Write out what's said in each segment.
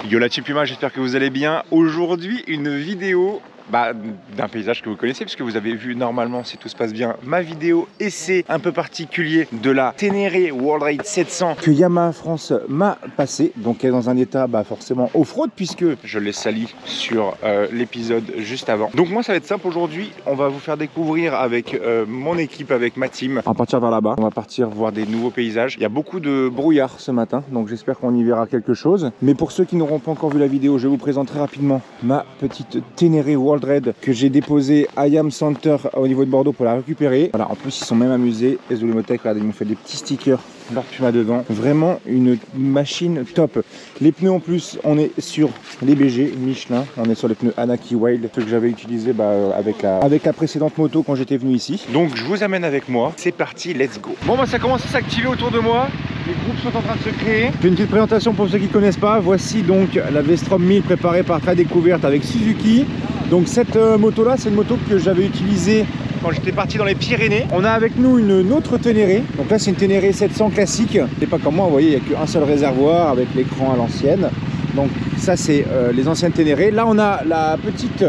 Yo la Chipuma, j'espère que vous allez bien. Aujourd'hui, une vidéo d'un paysage que vous connaissez, puisque vous avez vu normalement, si tout se passe bien, ma vidéo essai un peu particulier de la Ténéré World Ride 700 que Yamaha France m'a passé. Donc elle est dans un état forcément off-road, puisque je l'ai sali sur l'épisode juste avant. Donc moi ça va être simple aujourd'hui, on va vous faire découvrir avec mon équipe, avec ma team, on va partir vers là-bas, on va partir voir des nouveaux paysages. Il y a beaucoup de brouillard ce matin, donc j'espère qu'on y verra quelque chose. Mais pour ceux qui n'auront pas encore vu la vidéo, je vais vous présenter très rapidement ma petite Ténéré World Ride que j'ai déposé à Yam Center au niveau de Bordeaux pour la récupérer. Voilà, en plus ils sont même amusés. Ezolemotech, regardez, ils m'ont fait des petits stickers, leur Puma devant. Vraiment une machine top. Les pneus en plus, on est sur les BG Michelin, on est sur les pneus Anaki Wild, ceux que j'avais utilisé avec la précédente moto quand j'étais venu ici. Donc je vous amène avec moi. C'est parti, let's go. Bon ça commence à s'activer autour de moi. Les groupes sont en train de se créer. Je fais une petite présentation pour ceux qui ne connaissent pas. Voici donc la V-Strom 1000 préparée par Trade Découverte avec Suzuki. Donc cette moto là, c'est une moto que j'avais utilisée quand j'étais parti dans les Pyrénées. On a avec nous une autre Ténéré. Donc là c'est une Ténéré 700 classique. C'est pas comme moi, vous voyez, il n'y a qu'un seul réservoir avec l'écran à l'ancienne. Donc ça c'est les anciennes Ténéré. Là on a la petite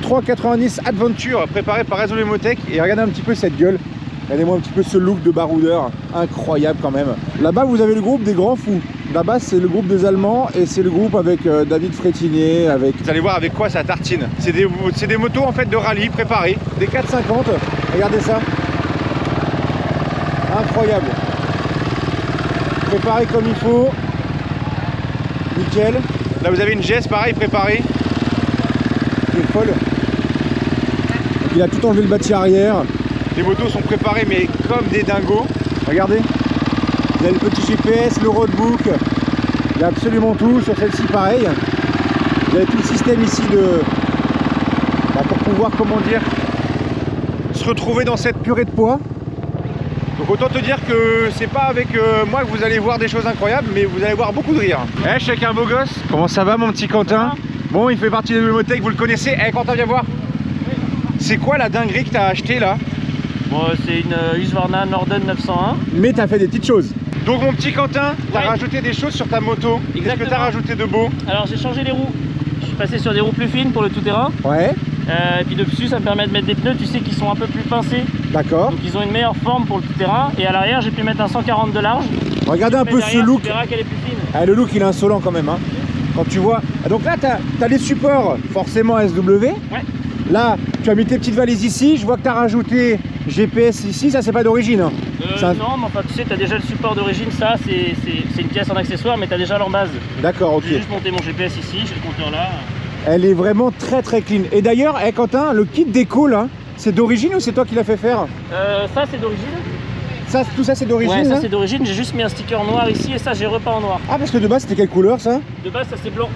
390 Adventure préparée par Ezolemotech. Et regardez un petit peu cette gueule. Regardez-moi un petit peu ce look de baroudeur, incroyable quand même. Là-bas vous avez le groupe des grands fous. Là-bas c'est le groupe des Allemands et c'est le groupe avec David Frétinier, avec... Vous allez voir avec quoi ça tartine. C'est des motos en fait de rallye préparées, des 450, regardez ça. Incroyable. Préparé comme il faut. Nickel. Là vous avez une GS pareil préparée. Qui est folle. Donc, il a tout enlevé le bâti arrière. Les motos sont préparées mais comme des dingos. Regardez. Vous avez le petit GPS, le roadbook. Il y a absolument tout. Sur celle-ci pareil. Vous avez tout le système ici pour pouvoir, comment dire, se retrouver dans cette purée de poids. Donc autant te dire que c'est pas avec moi que vous allez voir des choses incroyables, mais vous allez voir beaucoup de rire. Eh, je suis avec un beau gosse. Comment ça va mon petit Quentin? Bon, il fait partie de Ezolemotech, vous le connaissez. Eh Quentin, viens voir. C'est quoi la dinguerie que tu as acheté là? Bon, c'est une Husqvarna Norden 901. Mais tu as fait des petites choses. Donc mon petit Quentin, tu as rajouté des choses sur ta moto. Qu'est-ce que tu as rajouté de beau? Alors j'ai changé les roues. Je suis passé sur des roues plus fines pour le tout-terrain. Ouais. Et puis dessus ça me permet de mettre des pneus, tu sais, qui sont un peu plus pincés. D'accord. Donc ils ont une meilleure forme pour le tout-terrain. Et à l'arrière j'ai pu mettre un 140 de large. Regardez un peu ce look. Tu verras qu'elle est plus fine. Ah, le look il est insolent quand même. Hein. Quand tu vois. Donc là tu as les supports forcément SW. Ouais. Là tu as mis tes petites valises ici. Je vois que tu as rajouté GPS ici. Ça c'est pas d'origine. Hein. Non, mais enfin tu sais, tu as déjà le support d'origine. Ça c'est une pièce en accessoire, mais tu as déjà l'embase. D'accord, ok. J'ai juste monté mon GPS ici, j'ai le compteur là. Elle est vraiment très très clean. Et d'ailleurs, Quentin, le kit déco là, c'est d'origine ou c'est toi qui l'as fait faire? Ça c'est d'origine. Tout ça c'est d'origine? Ouais, ça c'est d'origine. J'ai juste mis un sticker noir ici et ça j'ai repeint en noir. Ah, parce que de base c'était quelle couleur ça? De base ça c'est blanc.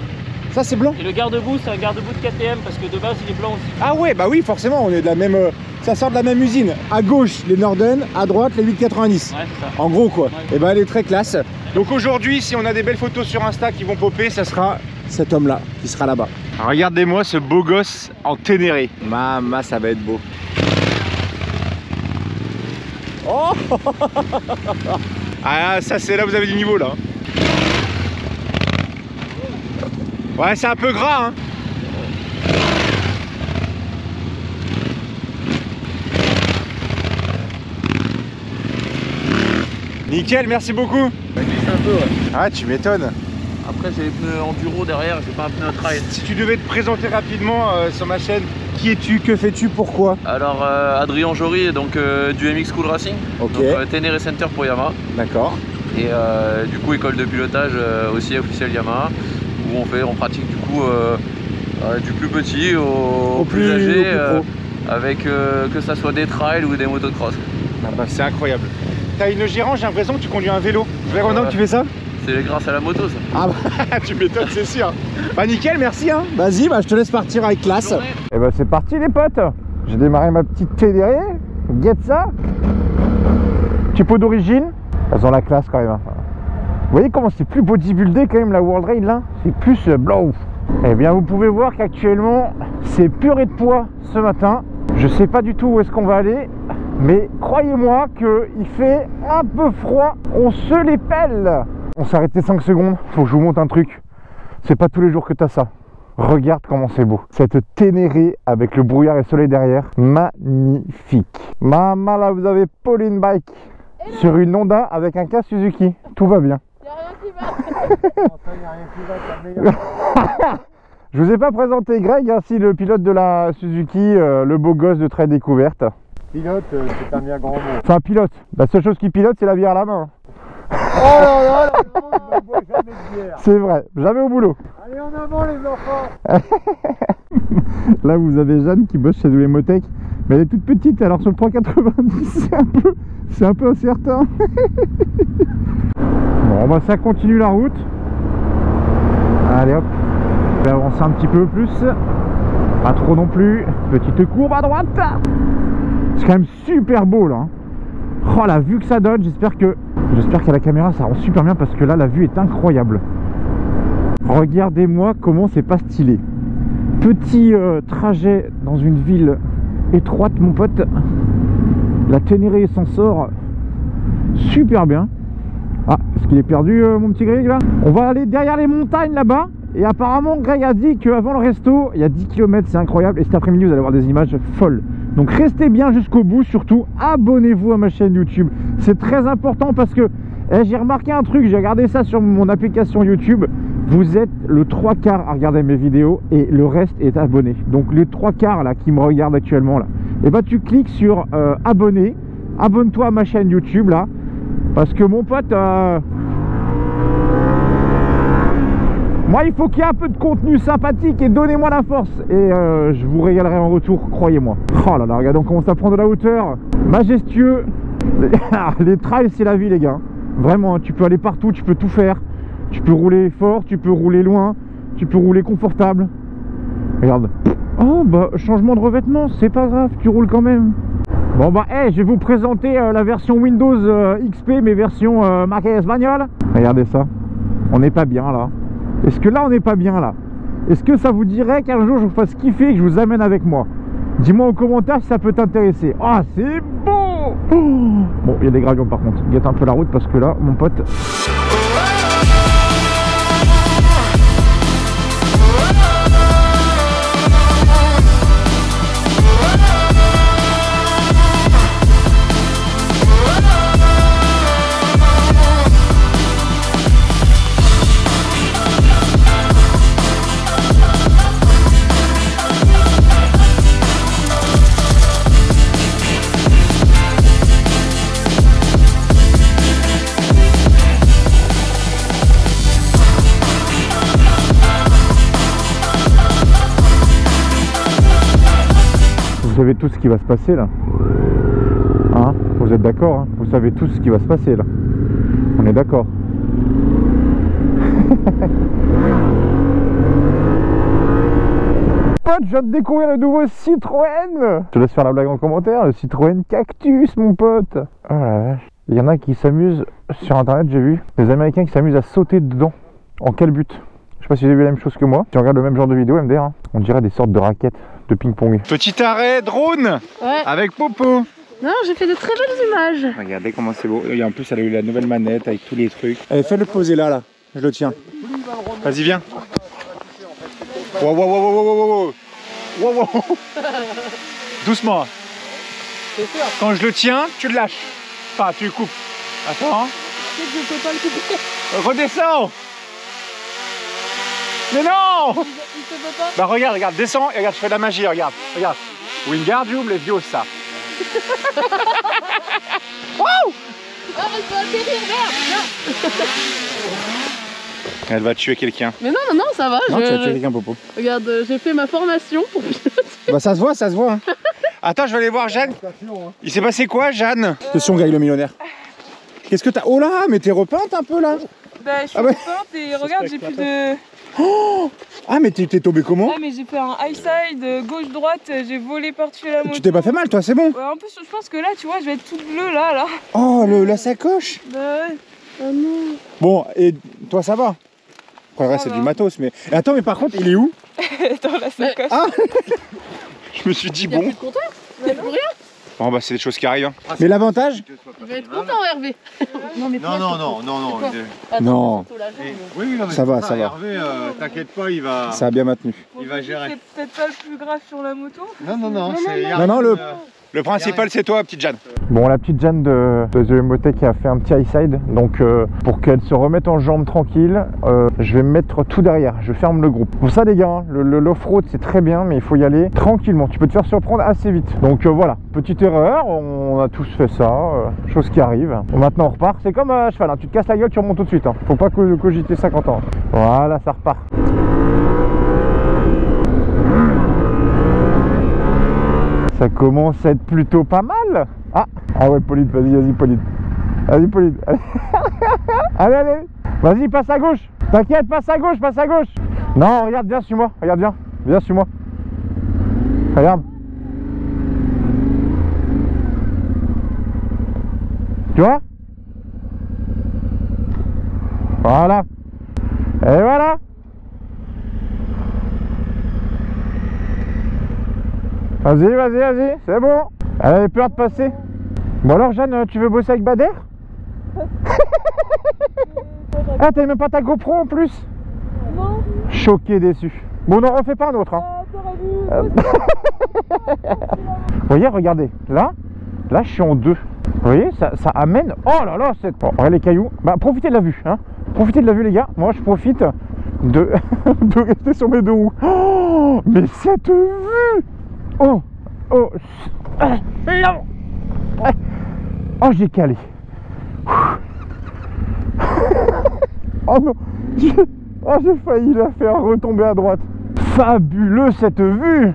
Ça c'est blanc? Et le garde-boue c'est un garde-boue de KTM parce que de base il est blanc aussi. Ah ouais, bah oui, forcément, on est de la même... ça sort de la même usine. À gauche les Norden, à droite les 890. Ouais, c'est ça. En gros quoi. Ouais. Et bah elle est très classe. Donc aujourd'hui, si on a des belles photos sur Insta qui vont popper, ça sera cet homme là qui sera là-bas. Regardez-moi ce beau gosse en Ténéré. Mama, ça va être beau. Oh ah, ça c'est là vous avez du niveau là. Ouais, c'est un peu gras hein. Nickel, merci beaucoup. Ça glisse un peu, ouais. Ah, tu m'étonnes. Après j'ai les pneus enduro derrière, j'ai pas un pneu trail. Si tu devais te présenter rapidement sur ma chaîne, qui es-tu, que fais-tu, pourquoi? Alors Adrien Jory, donc du MX Cool Racing, ok. Donc Ténéré Center pour Yamaha. D'accord. Et du coup école de pilotage aussi officielle Yamaha, où on pratique du coup du plus petit au plus âgé, avec que ça soit des trails ou des motos de cross. Ah bah, c'est incroyable. T'as une gérante, j'ai l'impression que tu conduis un vélo. Ça fait longtemps que tu fais ça? C'est grâce à la moto ça. Ah bah tu m'étonnes, c'est sûr. Bah nickel, merci hein. Vas-y, bah je te laisse partir avec classe. Et bah c'est parti les potes. J'ai démarré ma petite Ténéré. Get ça. Petit pot d'origine. Elles ont la classe quand même. Hein. Vous voyez comment c'est plus bodybuildé quand même la World Ride là? C'est plus blanc. Eh bien vous pouvez voir qu'actuellement c'est purée de poids ce matin. Je sais pas du tout où est-ce qu'on va aller. Mais croyez-moi qu'il fait un peu froid. On se les pèle. On s'est arrêté 5 secondes. Faut que je vous montre un truc. C'est pas tous les jours que tu as ça. Regarde comment c'est beau. Cette Ténéré avec le brouillard et le soleil derrière. Magnifique. Maman, là, vous avez Pauline Bike sur une Honda avec un casque Suzuki. Tout va bien. Y'a rien qui va. Je vous ai pas présenté Greg, ainsi le pilote de la Suzuki, le beau gosse de Trail Découverte. Pilote, c'est un bien grand mot. Enfin, pilote. La seule chose qui pilote, c'est la bière à la main. Oh là là, on ne boit jamais de bière. C'est vrai, jamais au boulot. Allez en avant les enfants. Là, vous avez Jeanne qui bosse chez Wemotech. Mais elle est toute petite, alors sur le 390, c'est un peu incertain. Bon, bah ça continue la route. Allez hop, je vais avancer un petit peu plus. Pas trop non plus. Petite courbe à droite. C'est quand même super beau là. Oh, la vue que ça donne, j'espère qu'à la caméra ça rend super bien parce que là la vue est incroyable. Regardez-moi comment c'est pas stylé. Petit trajet dans une ville étroite, mon pote. La Ténéré s'en sort super bien. Ah, est-ce qu'il est perdu mon petit Greg là? On va aller derrière les montagnes là-bas. Et apparemment Greg a dit qu'avant le resto, il y a 10 km, c'est incroyable. Et cet après-midi vous allez voir des images folles. Donc restez bien jusqu'au bout, surtout abonnez-vous à ma chaîne YouTube. C'est très important parce que j'ai remarqué un truc, j'ai regardé ça sur mon application YouTube. Vous êtes le 3/4 à regarder mes vidéos et le reste est abonné. Donc les 3/4 là qui me regardent actuellement là, et bah tu cliques sur abonner, abonne-toi à ma chaîne YouTube là, parce que mon pote, moi il faut qu'il y ait un peu de contenu sympathique et donnez-moi la force et je vous régalerai en retour, croyez-moi. Oh là là, regardez, on commence à prendre de la hauteur, majestueux. Les trails c'est la vie les gars, vraiment, tu peux aller partout, tu peux tout faire. Tu peux rouler fort, tu peux rouler loin, tu peux rouler confortable. Regarde. Oh bah changement de revêtement, c'est pas grave, tu roules quand même. Bon bah je vais vous présenter la version Windows XP, mais version marquée espagnole. Regardez ça, on n'est pas bien là. Est-ce que là on n'est pas bien là? Est-ce que ça vous dirait qu'un jour je vous fasse kiffer et que je vous amène avec moi? Dis-moi en commentaire si ça peut t'intéresser. Ah, c'est beau. Bon, il y a des gravions par contre, guette un peu la route parce que là mon pote... Vous savez tout ce qui va se passer là, hein? Vous êtes d'accord, hein? Vous savez tout ce qui va se passer là. On est d'accord. Pote, je viens de découvrir le nouveau Citroën. Je te laisse faire la blague en commentaire. Le Citroën Cactus, mon pote. Oh la vache. Il y en a qui s'amusent sur internet, j'ai vu des Américains qui s'amusent à sauter dedans. En quel but? Je sais pas si vous avez vu la même chose que moi. Si on regarde le même genre de vidéo MDR, hein, on dirait des sortes de raquettes de ping-pong. Petit arrêt drone, ouais, avec Popo. Non, j'ai fait de très belles images. Regardez comment c'est beau. Et en plus, elle a eu la nouvelle manette avec tous les trucs. Allez, fais-le poser là. Je le tiens. Vas-y, viens. Wow, wow, wow, wow, wow, wow. Wow, wow. Doucement. Quand je le tiens, tu le lâches. Enfin, tu le coupes. Attends. Je peux pas le couper. Redescends. Mais non! Il te veut pas? Bah regarde, descends et regarde, je fais de la magie, regarde. Wingardium Leviosa. Wow! Ah, elle peut atterrir, merde! Elle va tuer quelqu'un. Mais non, ça va. Non, tu vas tuer quelqu'un, Popo. Regarde, j'ai fait ma formation pour piloter. Bah ça se voit, hein. Attends, je vais aller voir Jeanne. Il s'est passé quoi, Jeanne? Question, Greg le millionnaire. Qu'est-ce que t'as? Oh là, mais t'es repeinte un peu là? Bah, je suis repeinte et regarde, j'ai plus de... Oh, ah, mais t'es tombé comment? Ah, mais j'ai fait un high side, gauche-droite, j'ai volé par-dessus la moto. Tu t'es pas fait mal, toi, c'est bon? Ouais, en plus, je pense que là, tu vois, je vais être toute bleue là. Oh, la sacoche? Bah ouais. Oh non. Bon, et toi, ça va? Après, c'est du matos, mais... Attends, mais par contre, il est où? Dans la sacoche. Ah. Je me suis dit, Y'a bon... plus de compteur? Y'a plus rien? Bon bah c'est des choses qui arrivent. Hein. Mais l'avantage? Il va être content, Hervé. Non, non. Non. Oui, non, mais ça va. Hervé, t'inquiète pas, il va. Ça a bien maintenu. Il va gérer. C'est peut-être pas le plus grave sur la moto. Non, Non, Le principal c'est toi, petite Jeanne. Bon, la petite Jeanne de The Emotech a fait un petit high side, donc pour qu'elle se remette en jambes tranquille, je vais me mettre tout derrière, je ferme le groupe. Pour ça les gars, hein, l'off-road c'est très bien, mais il faut y aller tranquillement, tu peux te faire surprendre assez vite. Donc voilà, petite erreur, on a tous fait ça, chose qui arrive. Bon, maintenant on repart, c'est comme à cheval, hein, tu te casses la gueule, tu remontes tout de suite, hein. Faut pas cogiter 50 ans. Voilà, ça repart. Ça commence à être plutôt pas mal. Ah ouais, Pauline, vas-y Pauline. Vas-y Pauline. Allez. Vas-y, passe à gauche. T'inquiète, passe à gauche. Non, regarde, viens, suis-moi. Regarde, viens, suis-moi. Regarde. Tu vois? Voilà. Et voilà. Vas-y, c'est bon. Elle avait peur de passer. Bon alors Jeanne, tu veux bosser avec Bader? Ah, t'as même pas ta GoPro en plus? Non. Choqué, déçu. Bon, on en refait pas un autre. Hein. Vous voyez, regardez. Là, je suis en deux. Vous voyez, ça amène... Oh là là, c'est... Bon, regardez les cailloux. Bah, profitez de la vue. Hein. Profitez de la vue, les gars. Moi, je profite de rester sur mes deux roues. Oh, mais cette vue! Oh, j'ai calé. Oh non, j'ai failli la faire retomber à droite. Fabuleux cette vue.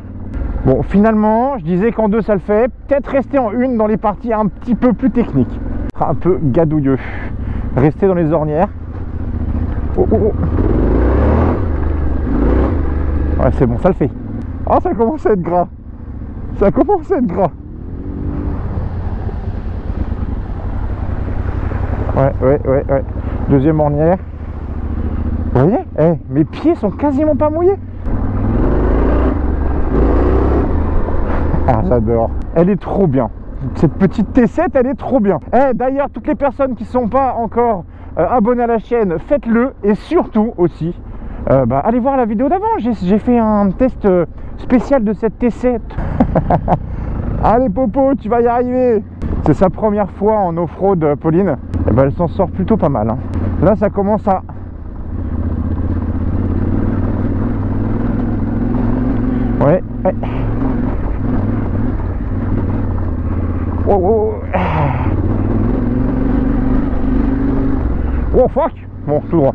Bon, finalement, je disais qu'en deux ça le fait. Peut-être rester en une dans les parties un petit peu plus techniques. Un peu gadouilleux. Rester dans les ornières. Oh. Ouais, c'est bon, ça le fait. Ah, ça commence à être gras. Ouais. Deuxième ornière. Vous voyez? Mes pieds sont quasiment pas mouillés. Ah, j'adore. Elle est trop bien. Cette petite T7, elle est trop bien. D'ailleurs, toutes les personnes qui ne sont pas encore abonnées à la chaîne, faites-le. Et surtout aussi, allez voir la vidéo d'avant. J'ai fait un test spécial de cette T7. Allez Popo, tu vas y arriver. C'est sa première fois en off-road, Pauline. Et elle s'en sort plutôt pas mal. Hein. Là, ça commence à... Ouais. Oh fuck. Bon, tout droit.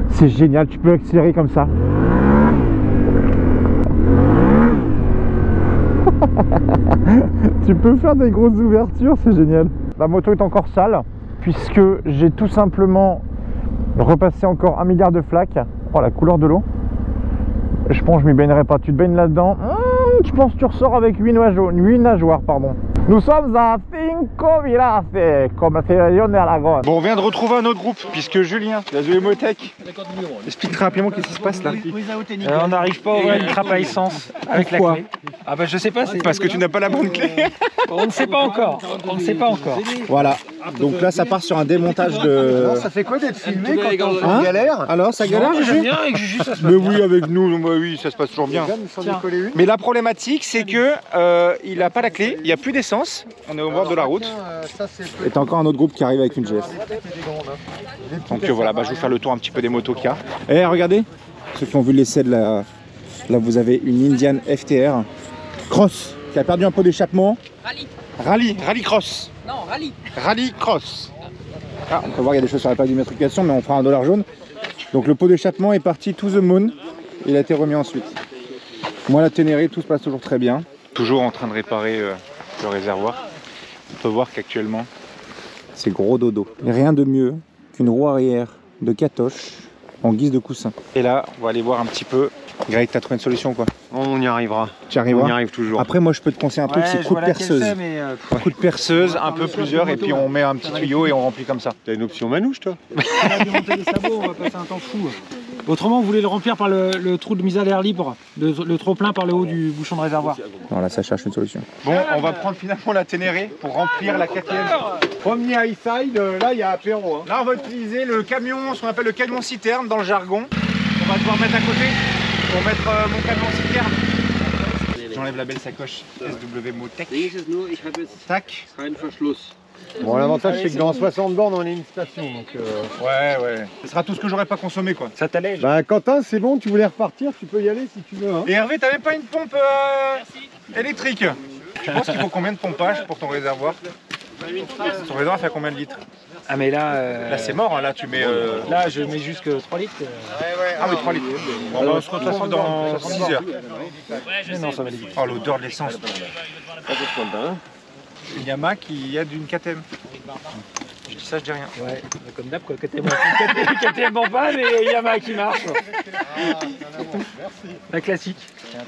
C'est génial, tu peux accélérer comme ça. Tu peux faire des grosses ouvertures, c'est génial. La moto est encore sale puisque j'ai tout simplement repassé encore 1 milliard de flaques. Oh, la couleur de l'eau. Je pense que je m'y baignerai pas. Tu te baignes là-dedans, je pense que tu ressors avec 8 nageoires, pardon. Nous sommes à Cinco Villace, comme c'est la région d'Aragon. Bon, on vient de retrouver un autre groupe, puisque Julien, de la The Emotech, explique rapidement qu'est-ce qui se passe là. On n'arrive pas à ouvrir une trappe à essence avec la clé. Ah bah je sais pas, c'est parce que tu n'as pas la bonne clé. On ne sait pas encore. Voilà, donc là ça part sur un démontage de... Ça fait quoi d'être filmé quand on est en galère? Alors ça galère? J'aime bien avec Juju, ça se passe. Mais oui, avec nous, oui, ça se passe toujours bien. Mais la problématique, c'est que il n'a pas la clé, il n'y a plus d'essence, on est au bord de la route. Et t'as encore un autre groupe qui arrive avec une GS. Donc voilà, je vais vous faire le tour un petit peu des motos qu'il y a. Regardez, ceux qui ont vu l'essai de la... Là vous avez une Indian FTR Cross qui a perdu un pot d'échappement. Rallye cross. Non, rallye. Rallye cross. Ah, on peut voir, il y a des choses sur la plaque d'immatriculation, mais on fera un dollar jaune. Donc le pot d'échappement est parti to the moon. Il a été remis ensuite. Moi, la Ténéré, tout se passe toujours très bien. Toujours en train de réparer le réservoir. On peut voir qu'actuellement, c'est gros dodo. Et rien de mieux qu'une roue arrière de Katoche en guise de coussin. Et là, on va aller voir un petit peu. Greg, t'as trouvé une solution quoi? On y arrivera. Tu arriveras? On y arrive toujours. Après, moi je peux te conseiller un truc, c'est coup de perceuse. Coup de perceuse, un peu plusieurs, et puis on met un petit tuyau et on remplit comme ça. T'as une option manouche toi? On va démonter les sabots, on va passer un temps fou. Autrement, vous voulez le remplir par le trou de mise à l'air libre, le trop plein par le haut du bouchon de réservoir. Non, là, ça cherche une solution. Bon, on va prendre finalement la Ténéré pour remplir la 4e. Premier high side, là il y a apéro. Hein. Là, on va utiliser le camion, ce qu'on appelle le camion citerne dans le jargon. On va devoir mettre à côté pour mettre mon camion citerne. J'enlève la belle sacoche SW Motec. Tac. Bon, l'avantage c'est que dans 60 bornes on est une station donc. Ouais. Ce sera tout ce que j'aurais pas consommé quoi. Ça t'allège. Bah Quentin, c'est bon, tu voulais repartir, tu peux y aller si tu veux. Hein. Et Hervé, t'avais pas une pompe électrique? Tu penses qu'il faut combien de pompage pour ton réservoir? Ton réservoir fait combien de litres? Ah mais là... Là c'est mort, hein. Là tu mets... Là je mets jusque 3 litres. Ah oui, 3 litres. Bon, on se retrouve dans 6 heures. Non, ça va aller vite. Oh, l'odeur de l'essence. Il y a Mac qui aide une KTM. Je dis ça, je dis rien. Ouais, comme d'hab quoi, KTM en panne et Yamaha qui marche. La classique.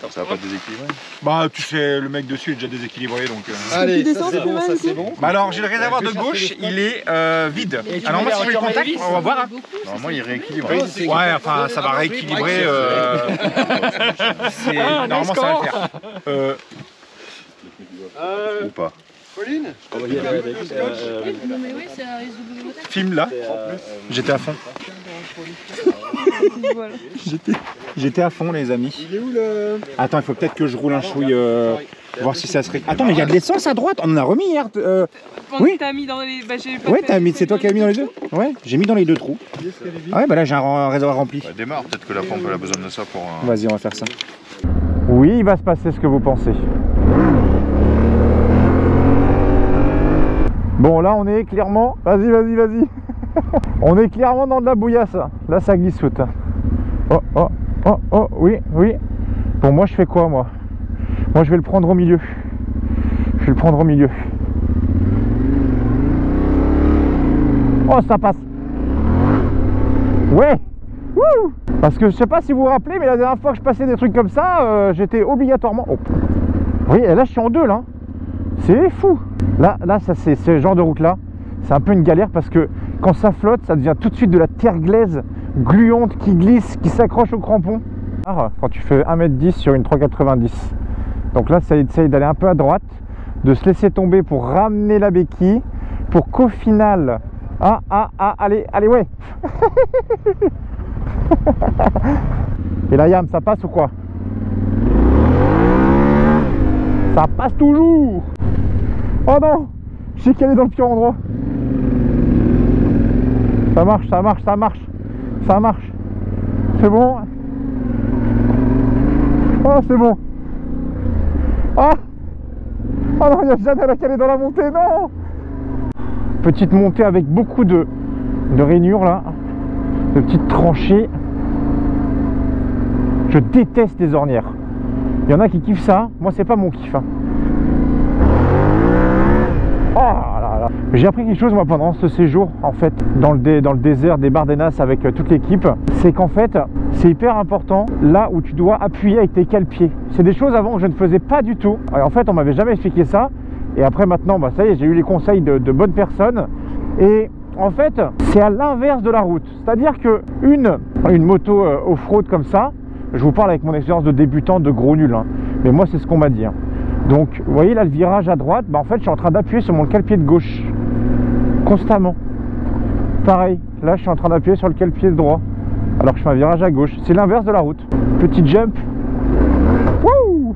Ça va pas te déséquilibrer? Bah tu sais, le mec dessus est déjà déséquilibré donc... Allez, ça c'est bon, ça c'est bon. Bah alors j'ai le réservoir de gauche, il est vide. Alors moi si je mets le contact, on va voir. Normalement il rééquilibre. Ouais, enfin ça va rééquilibrer. Normalement ça va le faire. Ou pas. Pauline, Non mais oui, c'est un SW. Film là, j'étais à fond. Voilà. J'étais à fond les amis. il est où le... Attends, il faut peut-être que je roule un chouille, voir si ça serait... Attends, mais il y a de l'essence à droite, on en a remis hier. Oui. T'as mis dans les... Bah, Ouais, c'est toi qui as mis dans les deux? Ouais, j'ai mis dans les deux trous. Ah ouais, bah là j'ai un réservoir rempli. Bah, démarre, peut-être que la pompe elle a besoin de ça pour... Vas-y, on va faire ça. Oui, il va se passer ce que vous pensez. Bon, là on est clairement... Vas-y. On est clairement dans de la bouillasse. Là ça glisse tout. Oh, oui. Bon, moi je fais quoi moi? Moi je vais le prendre au milieu. Oh, ça passe. Ouais. Wouh. Parce que je sais pas si vous vous rappelez, mais la dernière fois que je passais des trucs comme ça, j'étais obligatoirement... Oh. Oui, et là je suis en deux là. C'est fou. Là ça c'est ce genre de route là. C'est un peu une galère parce que quand ça flotte, ça devient tout de suite de la terre glaise gluante qui glisse, qui s'accroche au crampon. Quand tu fais 1m10 sur une 3,90. Donc là, ça essaye d'aller un peu à droite, de se laisser tomber pour ramener la béquille, pour qu'au final... allez, ouais. Et la Yam, ça passe ou quoi? Ça passe toujours. Oh non, je sais qu'elle est dans le pire endroit. Ça marche. C'est bon. Oh, c'est bon. Oh non, il y a Jeanne qui est dans la montée, non. Petite montée avec beaucoup de rainures là, de petites tranchées. Je déteste les ornières. Il y en a qui kiffent ça, moi c'est pas mon kiff. Hein. Oh là là. J'ai appris quelque chose moi pendant ce séjour en fait dans le désert des Bardenas avec toute l'équipe, c'est qu'en fait c'est hyper important là où tu dois appuyer avec tes cale-pieds. C'est des choses avant que je ne faisais pas du tout. Et en fait on m'avait jamais expliqué ça et après maintenant bah, ça y est, j'ai eu les conseils de bonnes personnes et en fait c'est à l'inverse de la route. C'est-à-dire que une moto off-road comme ça, je vous parle avec mon expérience de débutant de gros nul hein. Mais moi c'est ce qu'on m'a dit hein. Donc vous voyez là le virage à droite, bah en fait je suis en train d'appuyer sur mon cale-pied de gauche constamment. Pareil, là je suis en train d'appuyer sur le cale-pied droit alors que je fais un virage à gauche. C'est l'inverse de la route. Petit jump. Wouh.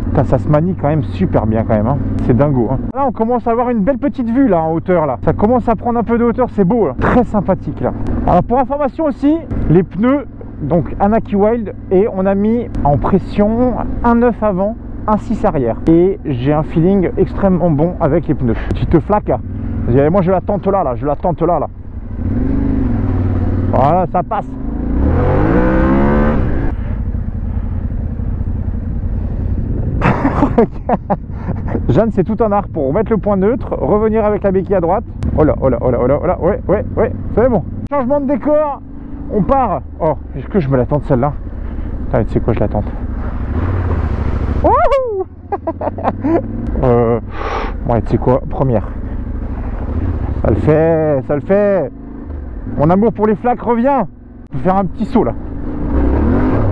Putain, ça se manie quand même super bien quand même hein. C'est dingo hein. Là on commence à avoir une belle petite vue là en hauteur là. Ça commence à prendre un peu de hauteur, c'est beau là. Très sympathique là. Alors pour information aussi, les pneus donc Anaki Wild et on a mis en pression un 9 avant, un 6 arrière et j'ai un feeling extrêmement bon avec les pneus. Petite flaque hein. Moi je la tente là, je la tente là. Voilà, ça passe. Jeanne, c'est tout un art pour remettre le point neutre, revenir avec la béquille à droite. Oh là, ouais, c'est bon. Changement de décor, on part. Oh, est-ce que je me la tente celle-là? Putain, tu sais quoi, je la tente. Wouhou. Ouais, tu sais quoi, première. Ça le fait. Mon amour pour les flaques revient. peut faire un petit saut là.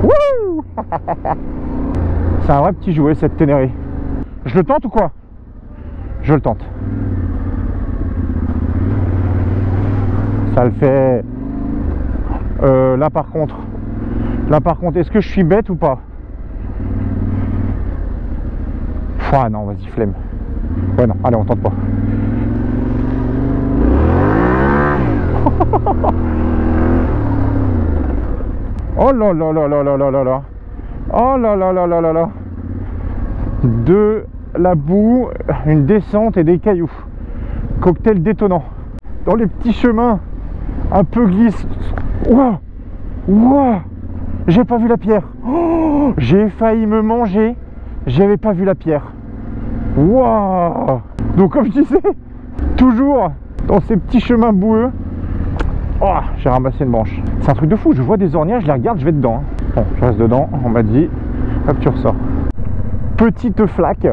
Wouh. C'est un vrai petit jouet cette Ténéré. Je le tente ou quoi? Je le tente. Ça le fait. Là par contre, est-ce que je suis bête ou pas? Ah non, vas-y, flemme. Ouais, non, allez, on tente pas. Oh là là là là là là là là. Oh là là là là là là. De la boue, une descente et des cailloux. Cocktail détonnant. Dans les petits chemins un peu glisse. Ouah, ouah. J'ai pas vu la pierre. Oh, j'ai failli me manger. J'avais pas vu la pierre. Waouh. Donc comme je disais, toujours dans ces petits chemins boueux. Oh, j'ai ramassé une branche. C'est un truc de fou, je vois des ornières, je les regarde, je vais dedans. Bon, je reste dedans, on m'a dit. Hop, tu ressors. Petite flaque.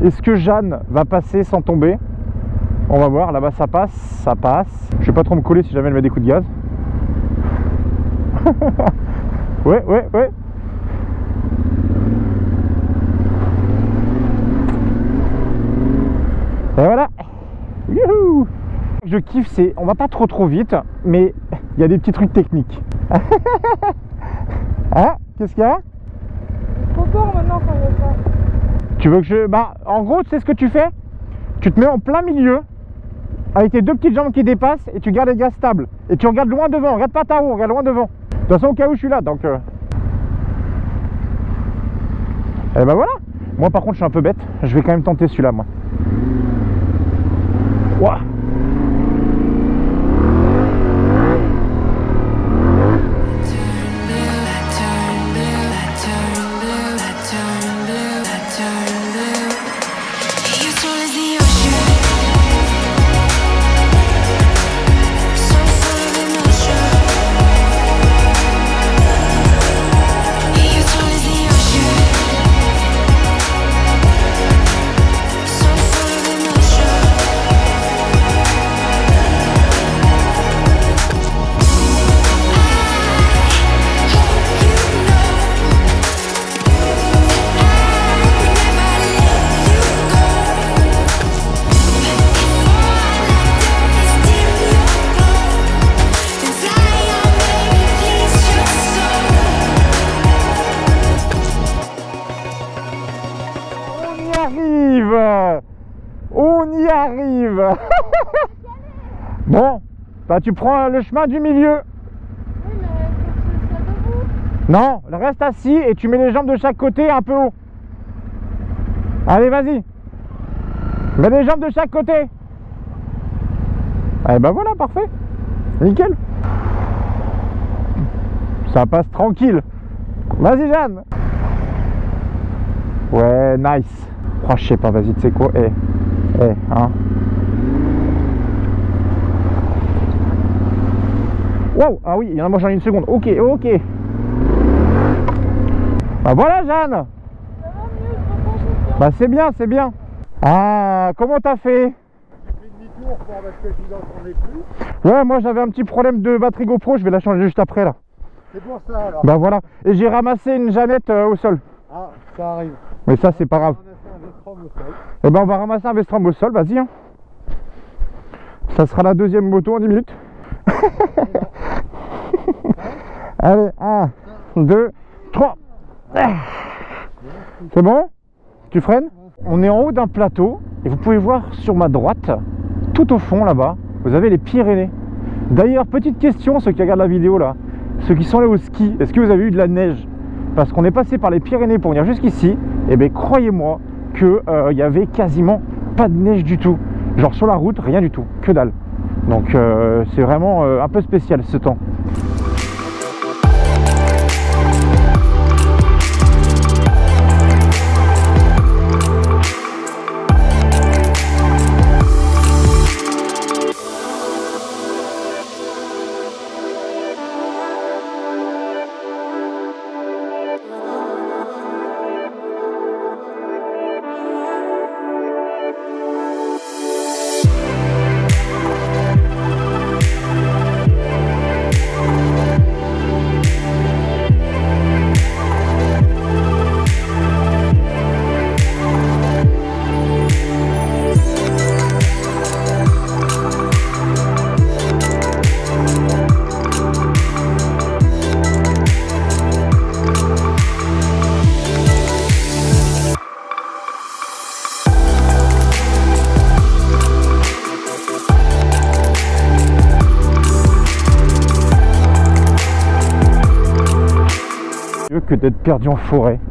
Est-ce que Jeanne va passer sans tomber? On va voir, là-bas ça passe, ça passe. Je vais pas trop me coller si jamais elle met des coups de gaz. Ouais, ouais, ouais. Et voilà. Youhou. Je kiffe, c'est, on va pas trop vite, mais il y a des petits trucs techniques. Hein? Qu'est-ce qu'il y a? Trop fort maintenant quand il y a ça. Tu veux que je... Bah, en gros, tu sais ce que tu fais? Tu te mets en plein milieu, avec tes deux petites jambes qui dépassent, et tu gardes les gaz stables. Et tu regardes loin devant, regarde pas ta roue, regarde loin devant. De toute façon, au cas où je suis là, donc... Et ben voilà. Moi, par contre, je suis un peu bête. Je vais quand même tenter celui-là, moi. Ouah. On y arrive. Bon, bah tu prends le chemin du milieu. Oui, mais c'est debout. Non, reste assis et tu mets les jambes de chaque côté un peu haut. Allez, vas-y. Mets les jambes de chaque côté. Et ben voilà, parfait. Nickel. Ça passe tranquille. Vas-y, Jeanne. Ouais, nice. Oh, je sais pas, vas-y, tu sais quoi, hein. Wow, ah oui, il y en a, moi j'en ai une seconde. Ok, ok. Bah voilà, Jeanne. Ça va mieux, je reprends souffle. Bah c'est bien, c'est bien. Ah, comment t'as fait? J'ai fait demi-tour parce que je n'en ai plus. Ouais, moi j'avais un petit problème de batterie GoPro, je vais la changer juste après là. C'est pour ça alors. Bah voilà, et j'ai ramassé une Jeannette au sol. Ah, ça arrive. Mais ça c'est pas grave. On a fait un Vestrom au sol. Et ben on va ramasser un Vestrom au sol, vas-y. Hein. Ça sera la deuxième moto en 10 minutes. Allez, 1, 2, 3. C'est bon? Tu freines? On est en haut d'un plateau et vous pouvez voir sur ma droite, tout au fond là-bas, vous avez les Pyrénées. D'ailleurs, petite question, ceux qui regardent la vidéo là, ceux qui sont allés au ski, est-ce que vous avez eu de la neige? Parce qu'on est passé par les Pyrénées pour venir jusqu'ici, et bien croyez-moi qu'il y avait quasiment pas de neige du tout. Genre sur la route, rien du tout, que dalle. Donc c'est vraiment un peu spécial ce temps. que d'être perdu en forêt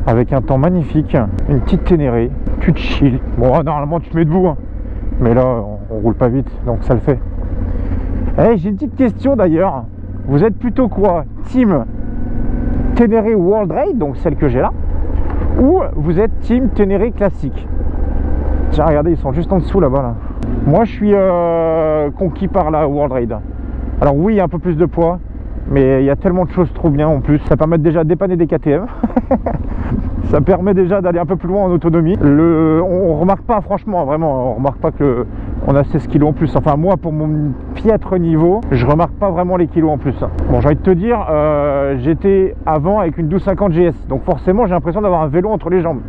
avec un temps magnifique, une petite Ténéré, tu te chill. Bon, normalement tu te mets debout, hein. Mais là on roule pas vite, donc ça le fait. Hey, j'ai une petite question d'ailleurs. Vous êtes plutôt quoi? Team Ténéré World Raid, donc celle que j'ai là, ou vous êtes team Ténéré classique? Tiens, regardez, ils sont juste en dessous là-bas là. Moi je suis conquis par la World Raid. Alors oui, un peu plus de poids, mais il y a tellement de choses trop bien en plus. Ça permet déjà de dépanner des KTM. Ça permet déjà d'aller un peu plus loin en autonomie. On remarque pas, franchement, vraiment, on remarque pas que on a 16 kilos en plus. Enfin moi, pour mon piètre niveau, je remarque pas vraiment les kilos en plus. Bon, j'ai envie de te dire, j'étais avant avec une 1250 GS, donc forcément j'ai l'impression d'avoir un vélo entre les jambes.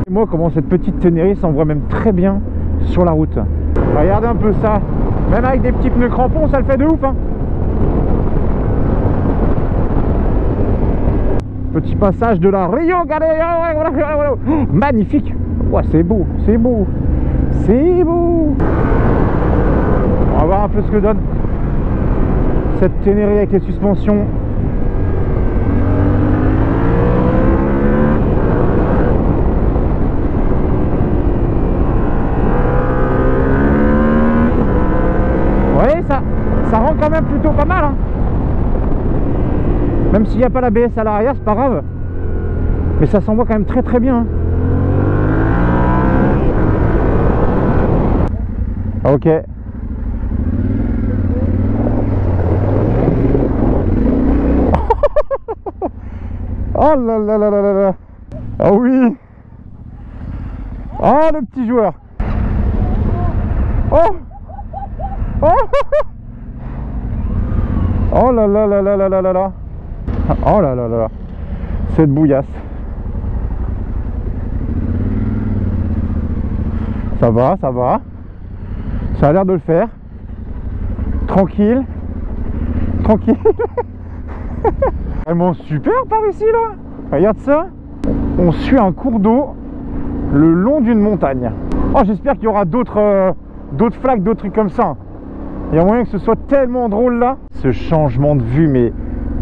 Et moi, comment cette petite Ténéré s'envoie même très bien sur la route. Regardez un peu ça, même avec des petits pneus crampons, ça le fait de ouf, hein. Petit passage de la Rio, regardez, magnifique. Ouais, c'est beau, c'est beau, c'est beau. On va voir un peu ce que donne cette Ténéré avec les suspensions. Vous voyez, ça rend quand même plutôt pas mal, hein. Même s'il n'y a pas l'ABS à l'arrière, c'est pas grave. Mais ça s'envoie quand même très très bien. Ok. Oh là là là là là là. Ah oui. Oh le petit joueur. Oh. Oh. Oh là là là là là là là là. Oh là là là là, cette bouillasse. Ça va, ça va. Ça a l'air de le faire. Tranquille. Tranquille. Vraiment super par ici là. Regarde ça. On suit un cours d'eau le long d'une montagne. Oh, j'espère qu'il y aura d'autres flaques, d'autres trucs comme ça. Il y a moyen que ce soit tellement drôle là. Ce changement de vue, mais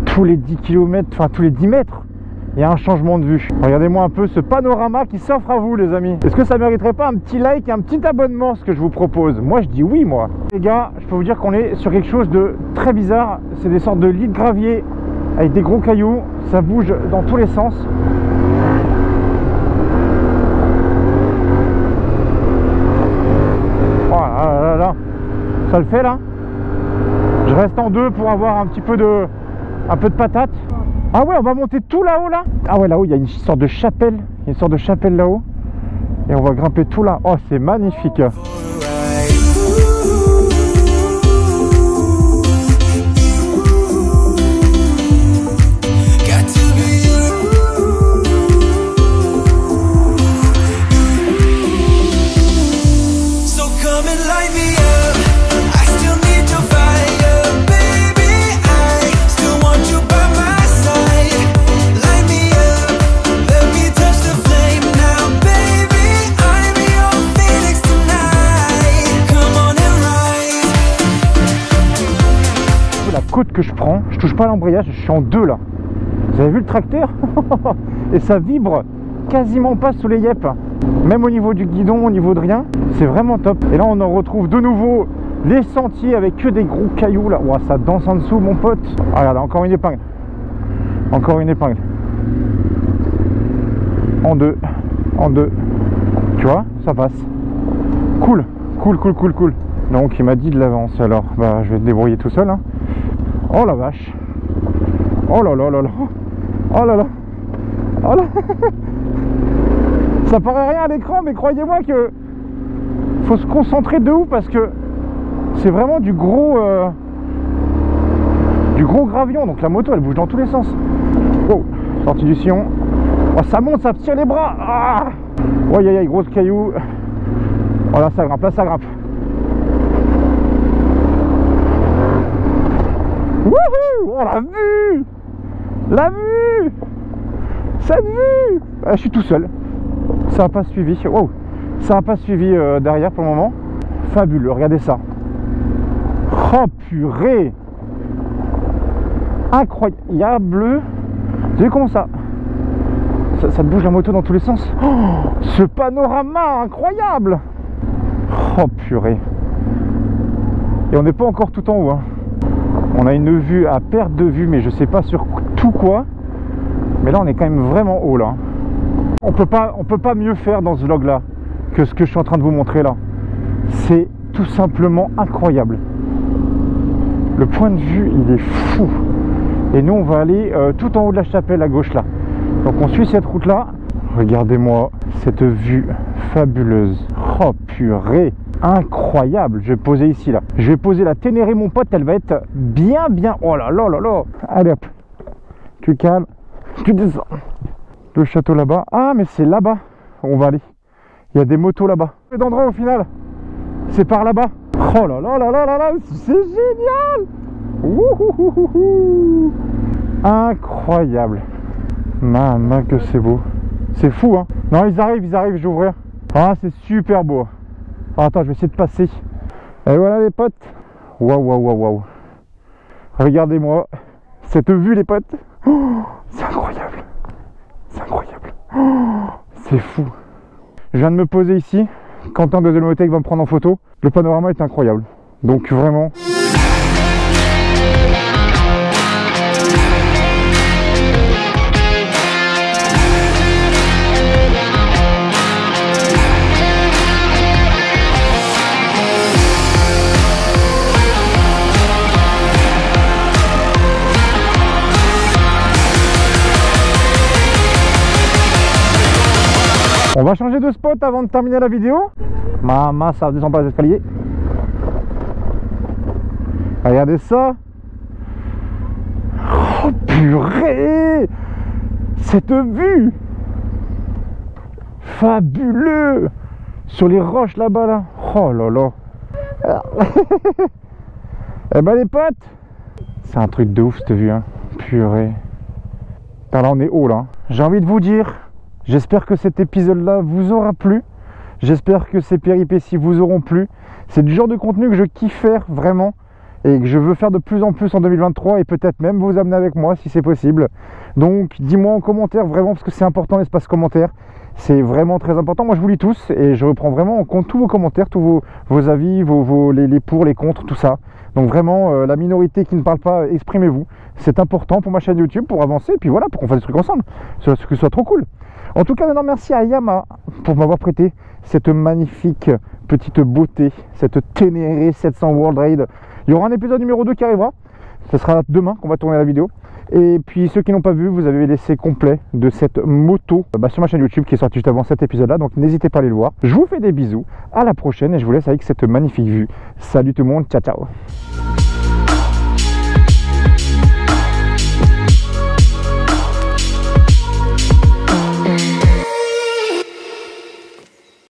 tous les 10 km, enfin tous les 10 mètres, il y a un changement de vue. Regardez-moi un peu ce panorama qui s'offre à vous les amis. Est-ce que ça mériterait pas un petit like et un petit abonnement ce que je vous propose? Moi je dis oui moi. Les gars, je peux vous dire qu'on est sur quelque chose de très bizarre. C'est des sortes de lits de gravier avec des gros cailloux. Ça bouge dans tous les sens. Oh là là là. Ça le fait là. Je reste en deux pour avoir un peu de patate. Ah ouais, on va monter tout là-haut là. Ah ouais, là-haut il y a une sorte de chapelle. Il y a une sorte de chapelle là-haut. Et on va grimper tout là. Oh, c'est magnifique. Que je prends, je touche pas à l'embrayage, je suis en deux là. Vous avez vu le tracteur? Et ça vibre quasiment pas sous les yep. Même au niveau du guidon, au niveau de rien, c'est vraiment top. Et là on en retrouve de nouveau les sentiers avec que des gros cailloux là. Ouah, ça danse en dessous mon pote. Ah, regarde, encore une épingle. Encore une épingle. En deux. En deux. Tu vois, ça passe. Cool. Cool, cool, cool, cool. Donc il m'a dit de l'avance, alors bah je vais te débrouiller tout seul hein. Oh la vache. Oh là là là là. Oh là là. Oh là. Ça paraît rien à l'écran, mais croyez-moi que faut se concentrer de ouf parce que c'est vraiment du gros gravion. Donc la moto elle bouge dans tous les sens. Oh, sortie du sillon. Oh, ça monte, ça tire les bras. Ah, oh, aïe aïe, grosse caillou. Oh là ça grimpe, là ça grimpe. Wouhou! Oh la vue! La vue! Cette vue! Je suis tout seul. Ça n'a pas suivi. Wow. Ça n'a pas suivi derrière pour le moment. Fabuleux, regardez ça. Oh purée. Incroyable. Vous avez comment ça te bouge la moto dans tous les sens. Oh, ce panorama incroyable. Oh purée. Et on n'est pas encore tout en haut, hein. On a une vue à perte de vue, mais je sais pas sur tout quoi. Mais là on est quand même vraiment haut là. On peut pas mieux faire dans ce vlog là que ce que je suis en train de vous montrer là. C'est tout simplement incroyable. Le point de vue il est fou. Et nous on va aller tout en haut de la chapelle à gauche là. Donc on suit cette route là. Regardez-moi cette vue fabuleuse. Oh purée, incroyable. Je vais poser ici là. Je vais poser la Ténéré mon pote, elle va être bien. Oh là là là là. Allez hop. Tu calmes. Tu descends. Le château là-bas. Ah mais c'est là-bas. On va aller. Il y a des motos là-bas. D'endroit au final. C'est par là-bas. Oh là là là là là là. C'est génial. Ouhouhouhou. Incroyable. Maman que c'est beau. C'est fou hein. Non ils arrivent, je vais ouvrir. Ah c'est super beau. Ah, attends je vais essayer de passer. Et voilà les potes. Waouh. Regardez-moi cette vue les potes. Oh, c'est incroyable. Oh, c'est fou. Je viens de me poser ici. Quentin de Delmotech va me prendre en photo. Le panorama est incroyable. Donc vraiment. On va changer de spot avant de terminer la vidéo. Maman, ça descend pas les escaliers. Regardez ça. Oh purée. Cette vue. Fabuleux. Sur les roches là-bas là. Oh là là. Eh ben les potes. C'est un truc de ouf cette vue hein. Purée. Là on est haut là. J'ai envie de vous dire. J'espère que cet épisode-là vous aura plu. J'espère que ces péripéties vous auront plu. C'est du genre de contenu que je kiffe faire vraiment et que je veux faire de plus en plus en 2023 et peut-être même vous amener avec moi si c'est possible. Donc dis-moi en commentaire vraiment parce que c'est important l'espace commentaire. C'est vraiment très important. Moi je vous lis tous et je reprends vraiment en compte tous vos commentaires, tous vos avis, les pour, les contre, tout ça. Donc vraiment la minorité qui ne parle pas, exprimez-vous. C'est important pour ma chaîne YouTube, pour avancer et puis voilà, pour qu'on fasse des trucs ensemble. Que ce soit trop cool. En tout cas, un énorme merci à Yamaha pour m'avoir prêté cette magnifique petite beauté, cette Ténéré 700 World Raid. Il y aura un épisode numéro 2 qui arrivera. Ce sera demain qu'on va tourner la vidéo. Et puis ceux qui n'ont pas vu, vous avez laissé complet de cette moto sur ma chaîne YouTube qui est sortie juste avant cet épisode-là. Donc n'hésitez pas à aller le voir. Je vous fais des bisous. À la prochaine et je vous laisse avec cette magnifique vue. Salut tout le monde. Ciao, ciao.